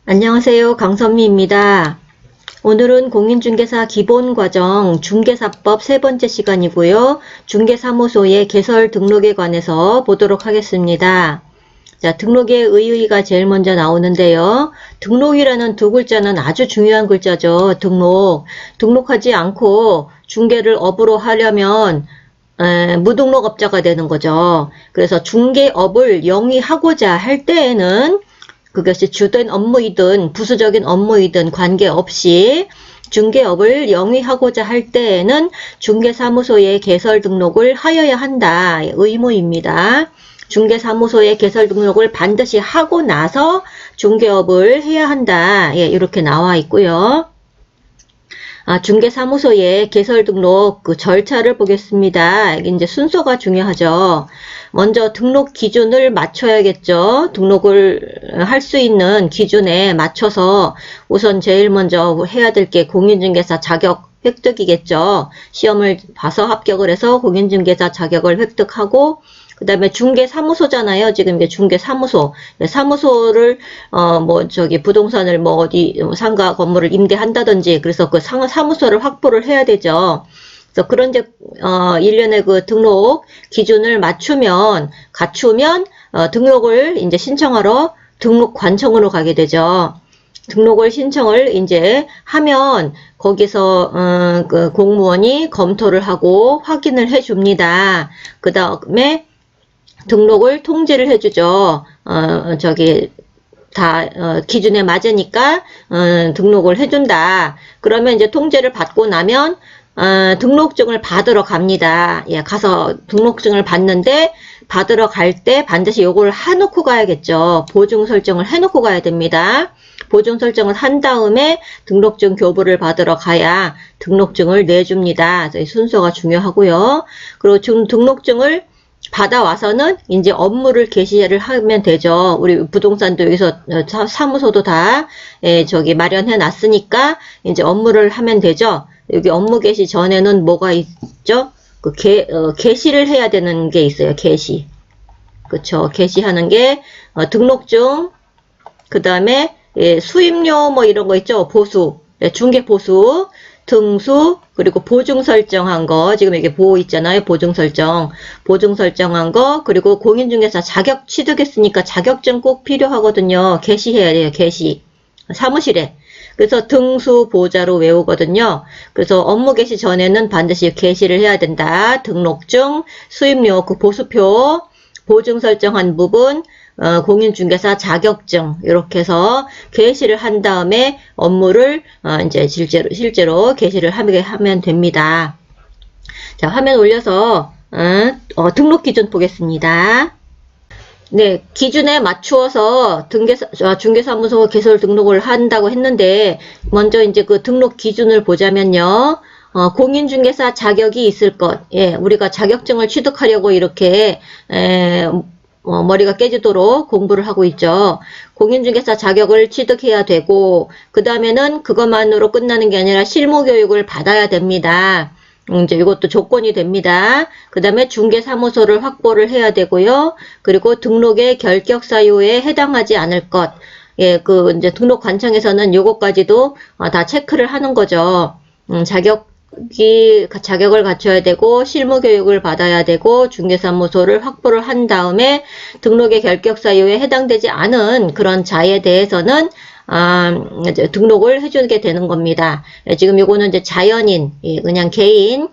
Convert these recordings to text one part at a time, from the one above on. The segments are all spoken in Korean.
안녕하세요. 강선미입니다. 오늘은 공인중개사 기본과정 중개사법 세 번째 시간이고요. 중개사무소의 개설 등록에 관해서 보도록 하겠습니다. 자, 등록의 의의가 제일 먼저 나오는데요. 등록이라는 두 글자는 아주 중요한 글자죠. 등록하지 않고 중개를 업으로 하려면 무등록업자가 되는 거죠. 그래서 중개업을 영위하고자 할 때에는 그것이 주된 업무이든 부수적인 업무이든 관계없이 중개업을 영위하고자 할 때에는 중개사무소의 개설 등록을 하여야 한다. 의무입니다. 중개사무소의 개설 등록을 반드시 하고 나서 중개업을 해야 한다. 예, 이렇게 나와 있고요. 중개사무소의 개설 등록 그 절차를 보겠습니다. 이제 순서가 중요하죠. 먼저 등록 기준을 맞춰야겠죠. 등록을 할 수 있는 기준에 맞춰서 우선 제일 먼저 해야 될 게 공인중개사 자격 획득이겠죠. 시험을 봐서 합격을 해서 공인중개사 자격을 획득하고 그 다음에 중개사무소잖아요. 지금 이게 중개사무소. 사무소를, 부동산을 어디, 상가 건물을 임대한다든지, 그래서 그 사무소를 확보를 해야 되죠. 그래서 그런 일련의 그 등록 기준을 갖추면, 등록을 이제 신청하러 등록관청으로 가게 되죠. 등록을 신청을 이제 하면 거기서 그 공무원이 검토를 하고 확인을 해 줍니다. 그 다음에 등록을 통지를 해주죠. 기준에 맞으니까 등록을 해준다. 그러면 이제 통지를 받고 나면 등록증을 받으러 갑니다. 예, 가서 등록증을 받는데 받으러 갈 때 반드시 요걸 해놓고 가야겠죠. 보증 설정을 해놓고 가야 됩니다. 보증 설정을 한 다음에 등록증 교부를 받으러 가야 등록증을 내줍니다. 순서가 중요하고요. 그리고 등록증을 받아와서는 이제 업무를 개시를 하면 되죠. 우리 부동산도 여기서 사무소도 다 마련해 놨으니까 이제 업무를 하면 되죠. 여기 업무 개시 전에는 뭐가 있죠? 개시를 해야 되는 게 있어요. 개시. 그쵸. 개시하는 게 등록증, 그 다음에 수임료 이런 거 있죠. 보수, 중개 보수, 등수, 그리고 보증 설정한 거, 지금 이게 보호 있잖아요. 보증 설정한 거, 그리고 공인중개사 자격 취득했으니까 자격증 꼭 필요하거든요. 개시해야 돼요. 개시. 사무실에. 그래서 등수 보자로 외우거든요. 그래서 업무 개시 전에는 반드시 개시를 해야 된다. 등록증, 수임료, 그 보수표, 보증 설정한 부분, 공인중개사 자격증 이렇게 해서 개시를 한 다음에 업무를 이제 실제로 개시를 하면 됩니다. 자, 화면 올려서 등록 기준 보겠습니다. 네, 기준에 맞추어서 중개사무소 개설 등록을 한다고 했는데 먼저 이제 그 등록 기준을 보자면요. 공인중개사 자격이 있을 것. 예, 우리가 자격증을 취득하려고 이렇게 머리가 깨지도록 공부를 하고 있죠. 공인중개사 자격을 취득해야 되고 그 다음에는 그것만으로 끝나는 게 아니라 실무교육을 받아야 됩니다. 이제 이것도 조건이 됩니다. 그 다음에 중개사무소를 확보를 해야 되고요. 그리고 등록의 결격 사유에 해당하지 않을 것. 예, 이제 등록관청에서는 요것까지도 다 체크를 하는 거죠. 자격을 갖춰야 되고 실무교육을 받아야 되고 중개사무소를 확보를 한 다음에 등록의 결격 사유에 해당되지 않은 그런 자에 대해서는 이제 등록을 해주게 되는 겁니다. 지금 요거는 이제 자연인, 그냥 개인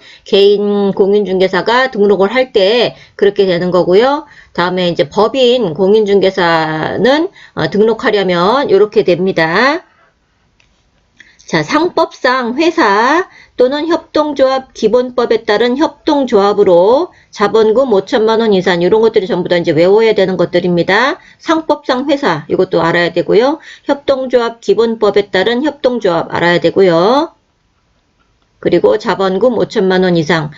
공인중개사가 등록을 할 때 그렇게 되는 거고요. 다음에 이제 법인 공인중개사는 등록하려면 이렇게 됩니다. 자, 상법상 회사 또는 협동조합 기본법에 따른 협동조합으로 자본금 5천만 원 이상 이런 것들이 전부 다 이제 외워야 되는 것들입니다. 상법상 회사 이것도 알아야 되고요. 협동조합 기본법에 따른 협동조합 알아야 되고요. 그리고 자본금 5천만 원 이상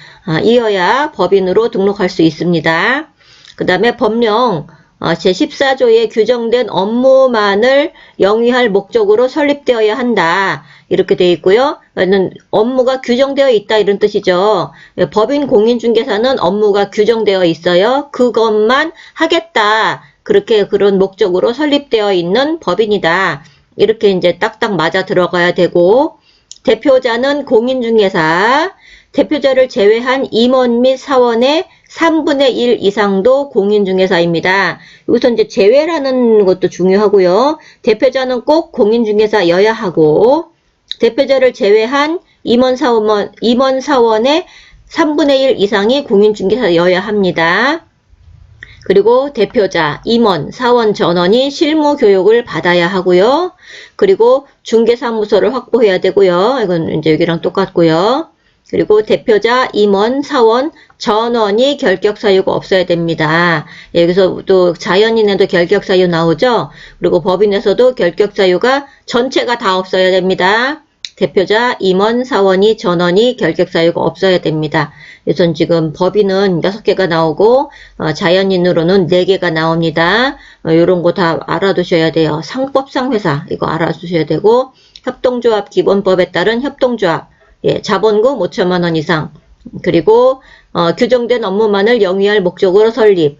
이어야 법인으로 등록할 수 있습니다. 그 다음에 법령 제14조에 규정된 업무만을 영위할 목적으로 설립되어야 한다. 이렇게 되어 있고요. 업무가 규정되어 있다 이런 뜻이죠. 법인 공인중개사는 업무가 규정되어 있어요. 그것만 하겠다. 그런 목적으로 설립되어 있는 법인이다. 이렇게 이제 딱딱 맞아 들어가야 되고, 대표자는 공인중개사, 대표자를 제외한 임원 및 사원의 3분의 1 이상도 공인중개사입니다. 여기서 이제 제외라는 것도 중요하고요. 대표자는 꼭 공인중개사여야 하고, 대표자를 제외한 임원 사원의 3분의 1 이상이 공인중개사여야 합니다. 그리고 대표자, 임원, 사원 전원이 실무 교육을 받아야 하고요. 그리고 중개사무소를 확보해야 되고요. 이건 이제 여기랑 똑같고요. 그리고 대표자, 임원, 사원, 전원이 결격사유가 없어야 됩니다. 여기서 또 자연인에도 결격사유 나오죠. 그리고 법인에서도 결격사유가 전체가 다 없어야 됩니다. 대표자, 임원, 사원이, 전원이 결격사유가 없어야 됩니다. 그래서 지금 법인은 6개가 나오고 자연인으로는 4개가 나옵니다. 이런 거 다 알아두셔야 돼요. 상법상 회사 이거 알아두셔야 되고, 협동조합 기본법에 따른 협동조합, 자본금 5천만 원 이상, 그리고 규정된 업무만을 영위할 목적으로 설립,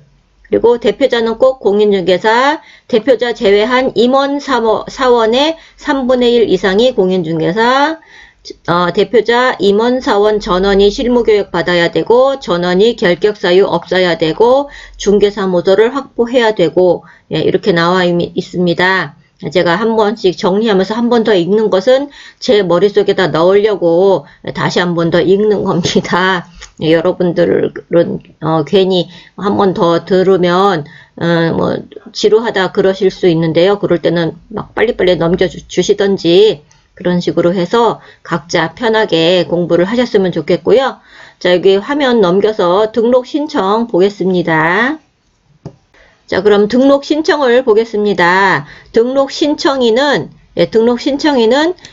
그리고 대표자는 꼭 공인중개사, 대표자 제외한 임원 사원의 3분의 1 이상이 공인중개사, 대표자, 임원, 사원, 전원이 실무교육 받아야 되고, 전원이 결격사유 없어야 되고, 중개사무소를 확보해야 되고, 이렇게 나와 있습니다. 제가 한 번씩 정리하면서 한 번 더 읽는 것은 제 머릿속에다 넣으려고 다시 한 번 더 읽는 겁니다. 여러분들은 괜히 한 번 더 들으면 뭐 지루하다 그러실 수 있는데요. 그럴 때는 막 빨리빨리 넘겨주시던지 그런 식으로 해서 각자 편하게 공부를 하셨으면 좋겠고요. 자, 여기 화면 넘겨서 등록 신청 보겠습니다. 자, 그럼 등록 신청을 보겠습니다. 등록 신청인은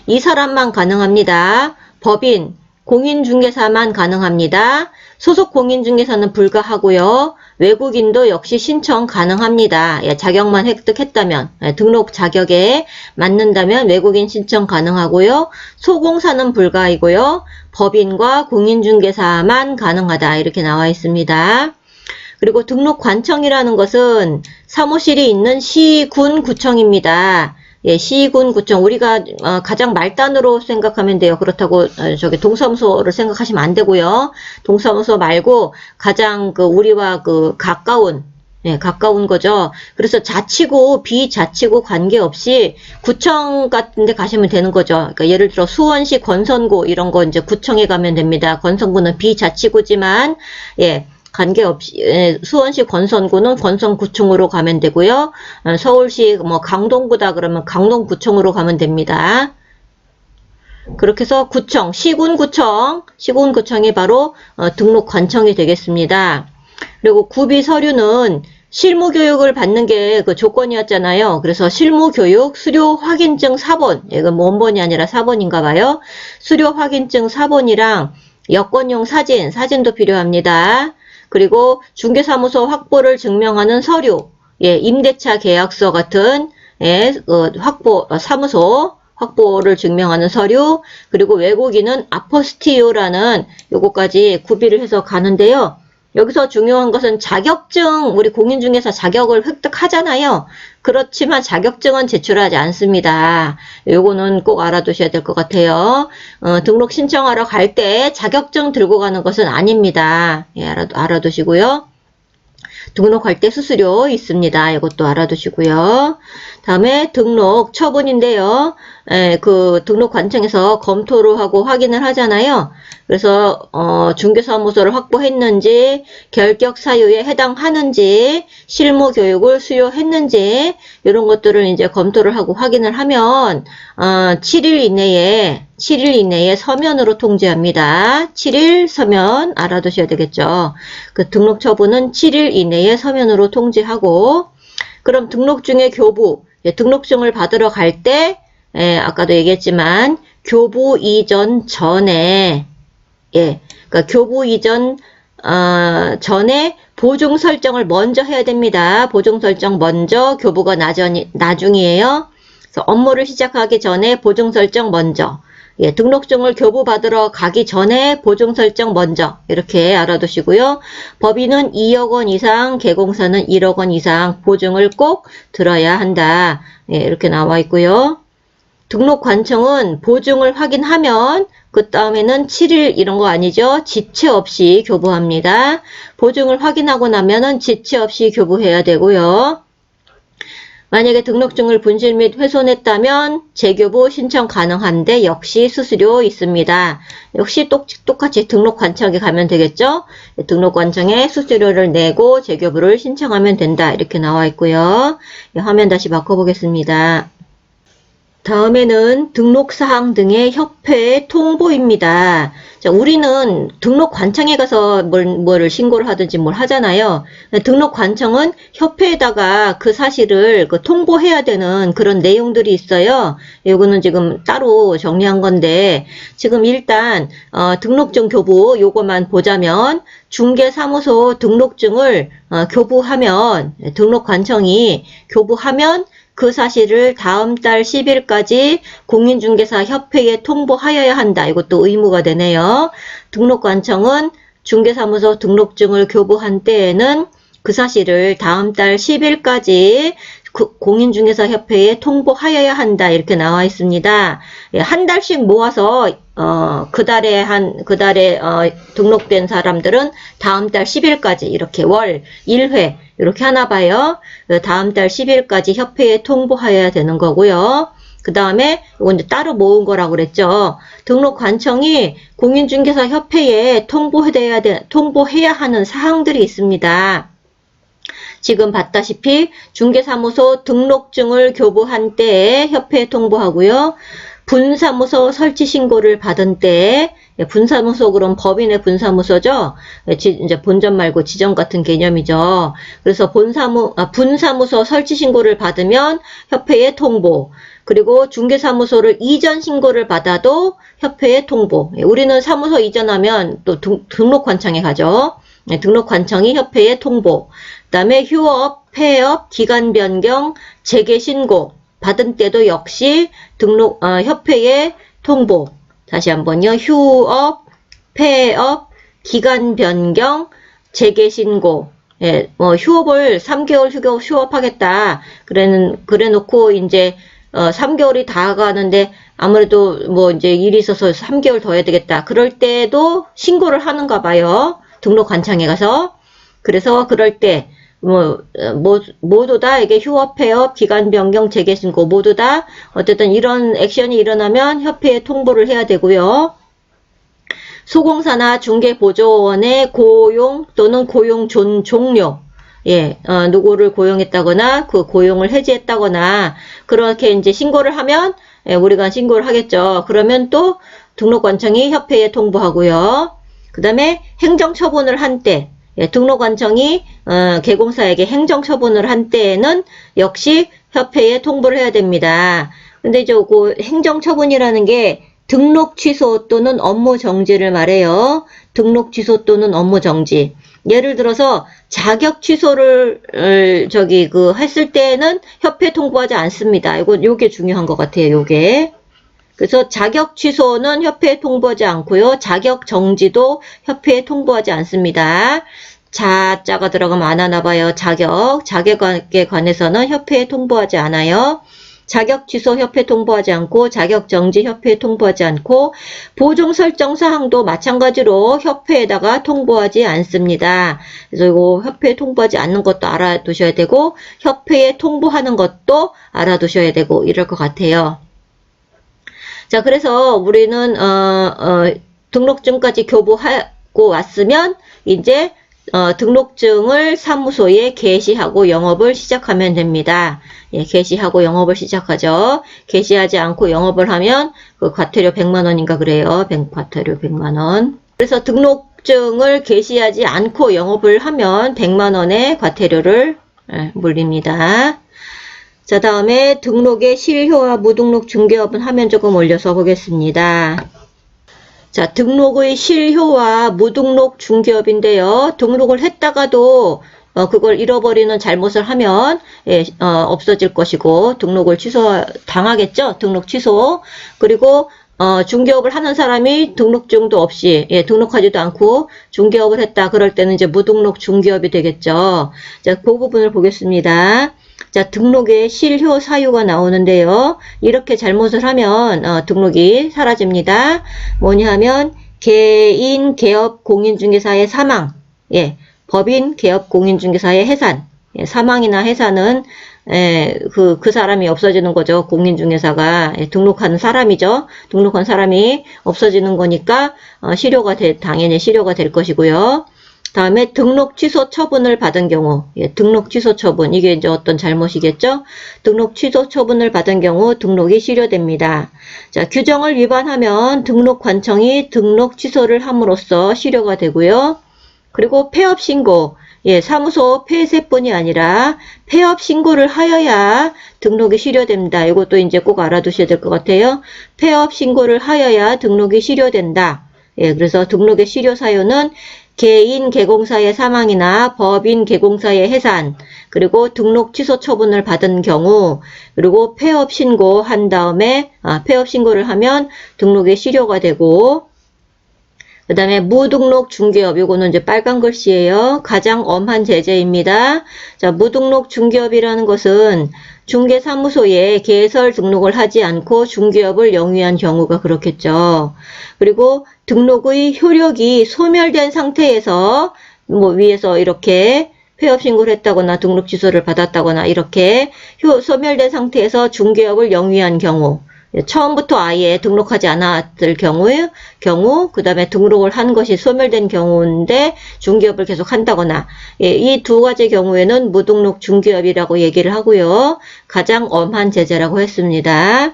이 사람만 가능합니다. 법인, 공인중개사만 가능합니다. 소속 공인중개사는 불가하고요. 외국인도 역시 신청 가능합니다. 자격만 획득했다면, 등록 자격에 맞는다면 외국인 신청 가능하고요. 소공사는 불가이고요. 법인과 공인중개사만 가능하다. 이렇게 나와 있습니다. 그리고 등록 관청이라는 것은 사무실이 있는 시, 군, 구청입니다. 시, 군, 구청. 우리가 가장 말단으로 생각하면 돼요. 그렇다고 저기 동사무소를 생각하시면 안 되고요. 동사무소 말고 가장 우리와 가까운 거죠. 그래서 자치구, 비자치구 관계없이 구청 같은 데 가시면 되는 거죠. 그러니까 예를 들어 수원시 권선구 이런 거 이제 구청에 가면 됩니다. 권선구는 비자치구지만 관계없이 수원시 권선구는 권선구청으로 가면 되고요. 서울시 뭐 강동구다 그러면 강동구청으로 가면 됩니다. 그렇게 해서 구청, 시군구청이 바로 등록 관청이 되겠습니다. 그리고 구비 서류는 실무교육을 받는 게 그 조건이었잖아요. 그래서 실무교육, 수료 확인증 4본, 이건 원본이 아니라 4본인가 봐요. 수료 확인증 4본이랑 여권용 사진도 필요합니다. 그리고 중개사무소 확보를 증명하는 서류, 임대차 계약서 같은 사무소 확보를 증명하는 서류, 그리고 외국인은 아포스티유라는 요거까지 구비를 해서 가는데요. 여기서 중요한 것은 자격증, 우리 공인중개사 자격을 획득하잖아요. 그렇지만 자격증은 제출하지 않습니다. 요거는 꼭 알아두셔야 될 것 같아요. 등록 신청하러 갈 때 자격증 들고 가는 것은 아닙니다. 알아두시고요. 등록할 때 수수료 있습니다. 이것도 알아두시고요. 다음에 등록 처분인데요. 그 등록 관청에서 검토를 하고 확인을 하잖아요. 그래서 중개사무소를 확보했는지, 결격 사유에 해당하는지, 실무 교육을 수료했는지 이런 것들을 이제 검토를 하고 확인을 하면 7일 이내에 서면으로 통지합니다. 7일 서면 알아두셔야 되겠죠. 그 등록 처분은 7일 이내에 서면으로 통지하고, 그럼 등록 중에 교부, 등록증을 받으러 갈 때 아까도 얘기했지만 교부 이전 전에 그러니까 교부 이전 전에 보증 설정을 먼저 해야 됩니다. 보증 설정 먼저, 교부가 나중이에요. 그래서 업무를 시작하기 전에 보증 설정 먼저, 등록증을 교부 받으러 가기 전에 보증 설정 먼저, 이렇게 알아두시고요. 법인은 2억 원 이상, 개공사는 1억 원 이상 보증을 꼭 들어야 한다. 이렇게 나와 있고요. 등록관청은 보증을 확인하면 그 다음에는 7일 이런 거 아니죠? 지체 없이 교부합니다. 보증을 확인하고 나면은 지체 없이 교부해야 되고요. 만약에 등록증을 분실 및 훼손했다면 재교부 신청 가능한데 역시 수수료 있습니다. 역시 똑같이 등록관청에 가면 되겠죠? 등록관청에 수수료를 내고 재교부를 신청하면 된다. 이렇게 나와 있고요. 화면 다시 바꿔보겠습니다. 다음에는 등록사항 등의 협회 통보입니다. 자, 우리는 등록관청에 가서 뭐를 신고를 하든지 뭘 하잖아요. 등록관청은 협회에다가 그 사실을 통보해야 되는 그런 내용들이 있어요. 요거는 지금 따로 정리한 건데, 지금 일단, 등록증 교부 요거만 보자면, 중개사무소 등록증을 교부하면, 등록관청이 교부하면 그 사실을 다음 달 10일까지 공인중개사 협회에 통보하여야 한다. 이것도 의무가 되네요. 등록관청은 중개사무소 등록증을 교부한 때에는 그 사실을 다음 달 10일까지 공인중개사 협회에 통보하여야 한다. 이렇게 나와 있습니다. 한 달씩 모아서 그 달에 등록된 사람들은 다음 달 10일까지 이렇게 월 1회 이렇게 하나 봐요. 다음 달 10일까지 협회에 통보하여야 되는 거고요. 그 다음에 이건 이제 따로 모은 거라고 그랬죠. 등록관청이 공인중개사 협회에 통보해야 하는 사항들이 있습니다. 지금 봤다시피 중개사무소 등록증을 교부한 때에 협회에 통보하고요. 분사무소 설치 신고를 받은 때에 분사무소 그럼 법인의 분사무소죠. 이제 본점 말고 지점 같은 개념이죠. 그래서 분사무소 설치 신고를 받으면 협회에 통보. 그리고 중개사무소를 이전 신고를 받아도 협회에 통보. 우리는 사무소 이전하면 또 등록관청에 가죠. 등록관청이 협회에 통보. 그 다음에 휴업, 폐업, 기간 변경, 재개 신고 받은 때도 역시 협회에 통보. 다시 한번요. 휴업, 폐업, 기간 변경, 재개 신고. 예, 휴업을 3개월 휴업하겠다. 그래 놓고 이제 3개월이 다 가는데 아무래도 이제 일이 있어서 3개월 더 해야 되겠다. 그럴 때도 신고를 하는가 봐요. 등록관청에 가서. 그래서 그럴 때 모두 다 이게 휴업, 폐업, 기간 변경, 재개 신고 모두 다 어쨌든 이런 액션이 일어나면 협회에 통보를 해야 되고요. 소공사나 중개보조원의 고용 또는 고용 종료. 예, 누구를 고용했다거나 그 고용을 해지했다거나 그렇게 이제 신고를 하면 우리가 신고를 하겠죠. 그러면 또 등록관청이 협회에 통보하고요. 그 다음에 행정처분을 한 때 등록관청이 개공사에게 행정처분을 한 때에는 역시 협회에 통보를 해야 됩니다. 근데 이제 그 행정처분이라는 게 등록 취소 또는 업무 정지를 말해요. 등록 취소 또는 업무 정지. 예를 들어서 자격 취소를 했을 때에는 협회 통보하지 않습니다. 요게 중요한 것 같아요. 요게. 그래서 자격 취소는 협회에 통보하지 않고요. 자격 정지도 협회에 통보하지 않습니다. 자자가 들어가면 안 하나 봐요. 자격에 관해서는 협회에 통보하지 않아요. 자격 취소 협회 통보하지 않고 자격 정지 협회에 통보하지 않고 보종 설정 사항도 마찬가지로 협회에다가 통보하지 않습니다. 그래서 이거 협회에 통보하지 않는 것도 알아두셔야 되고 협회에 통보하는 것도 알아두셔야 되고 이럴 것 같아요. 자, 그래서 우리는 등록증까지 교부하고 왔으면 이제 등록증을 사무소에 게시하고 영업을 시작하면 됩니다. 예, 게시하고 영업을 시작하죠. 게시하지 않고 영업을 하면 그 과태료 100만 원인가 그래요. 과태료 100만 원. 그래서 등록증을 게시하지 않고 영업을 하면 100만 원의 과태료를 물립니다. 자, 다음에 등록의 실효와 무등록 중개업은 화면 조금 올려서 보겠습니다. 자, 등록의 실효와 무등록 중개업인데요. 등록을 했다가도 그걸 잃어버리는 잘못을 하면 없어질 것이고 등록을 당하겠죠. 등록 취소. 그리고 중개업을 하는 사람이 등록증도 없이 등록하지도 않고 중개업을 했다. 그럴 때는 이제 무등록 중개업이 되겠죠. 자, 그 부분을 보겠습니다. 자, 등록에 실효 사유가 나오는데요. 이렇게 잘못을 하면 등록이 사라집니다. 뭐냐 하면 개인, 개업, 공인중개사의 사망, 예, 법인, 개업, 공인중개사의 해산, 예, 사망이나 해산은 그 사람이 없어지는 거죠. 공인중개사가 등록하는 사람이죠. 등록한 사람이 없어지는 거니까 당연히 실효가 될 것이고요. 다음에 등록 취소 처분을 받은 경우, 예, 등록 취소 처분, 이게 이제 어떤 잘못이겠죠? 등록 취소 처분을 받은 경우 등록이 실효됩니다. 자, 규정을 위반하면 등록관청이 등록 취소를 함으로써 실효가 되고요. 그리고 폐업 신고, 예, 사무소 폐쇄뿐이 아니라 폐업 신고를 하여야 등록이 실효됩니다. 이것도 이제 꼭 알아두셔야 될 것 같아요. 폐업 신고를 하여야 등록이 실효된다. 예, 그래서 등록의 실효 사유는 개인 개공사의 사망이나 법인 개공사의 해산, 그리고 등록 취소 처분을 받은 경우, 그리고 폐업 신고한 다음에 폐업 신고를 하면 등록의 실효가 되고, 그 다음에 무등록 중개업, 요거는 이제 빨간 글씨예요. 가장 엄한 제재입니다. 자, 무등록 중개업이라는 것은 중개사무소에 개설 등록을 하지 않고 중개업을 영위한 경우가 그렇겠죠. 그리고 등록의 효력이 소멸된 상태에서 뭐 위에서 이렇게 폐업 신고를 했다거나 등록 취소를 받았다거나 이렇게 소멸된 상태에서 중개업을 영위한 경우, 처음부터 아예 등록하지 않았을 경우, 그 다음에 등록을 한 것이 소멸된 경우인데 중개업을 계속 한다거나, 예, 이 두 가지 경우에는 무등록 중개업이라고 얘기를 하고요. 가장 엄한 제재라고 했습니다.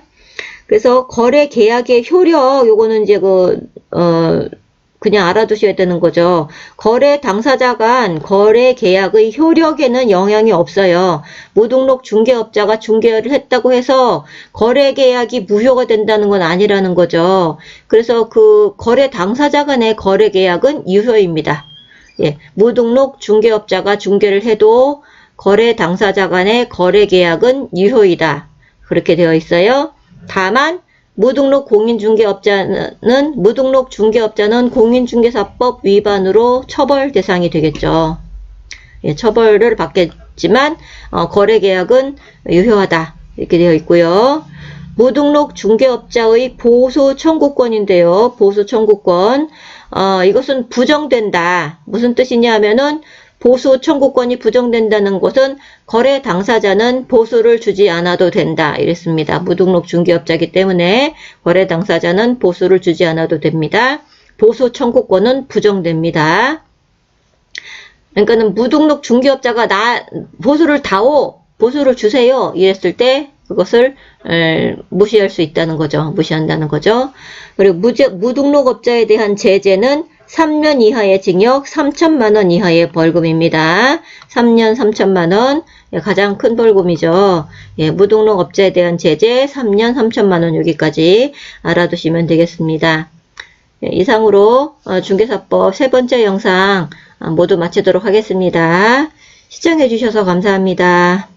그래서 거래 계약의 효력, 요거는 이제 그냥 알아두셔야 되는 거죠. 거래 당사자 간 거래 계약의 효력에는 영향이 없어요. 무등록 중개업자가 중개를 했다고 해서 거래 계약이 무효가 된다는 건 아니라는 거죠. 그래서 그 거래 당사자 간의 거래 계약은 유효입니다. 예, 무등록 중개업자가 중개를 해도 거래 당사자 간의 거래 계약은 유효이다. 그렇게 되어 있어요. 다만 무등록 중개업자는 공인중개사법 위반으로 처벌 대상이 되겠죠. 예, 처벌을 받겠지만 거래계약은 유효하다 이렇게 되어 있고요. 무등록 중개업자의 보수 청구권인데요. 보수 청구권, 이것은 부정된다. 무슨 뜻이냐 하면은 보수 청구권이 부정된다는 것은 거래 당사자는 보수를 주지 않아도 된다 이랬습니다. 무등록 중개업자이기 때문에 거래 당사자는 보수를 주지 않아도 됩니다. 보수 청구권은 부정됩니다. 그러니까는 무등록 중개업자가 보수를 보수를 주세요 이랬을 때 그것을 무시할 수 있다는 거죠. 무시한다는 거죠. 그리고 무등록업자에 대한 제재는 3년 이하의 징역, 3천만 원 이하의 벌금입니다. 3년 3천만 원, 가장 큰 벌금이죠. 예, 무등록업자에 대한 제재 3년 3천만 원 여기까지 알아두시면 되겠습니다. 예, 이상으로 중개사법 세 번째 영상 모두 마치도록 하겠습니다. 시청해 주셔서 감사합니다.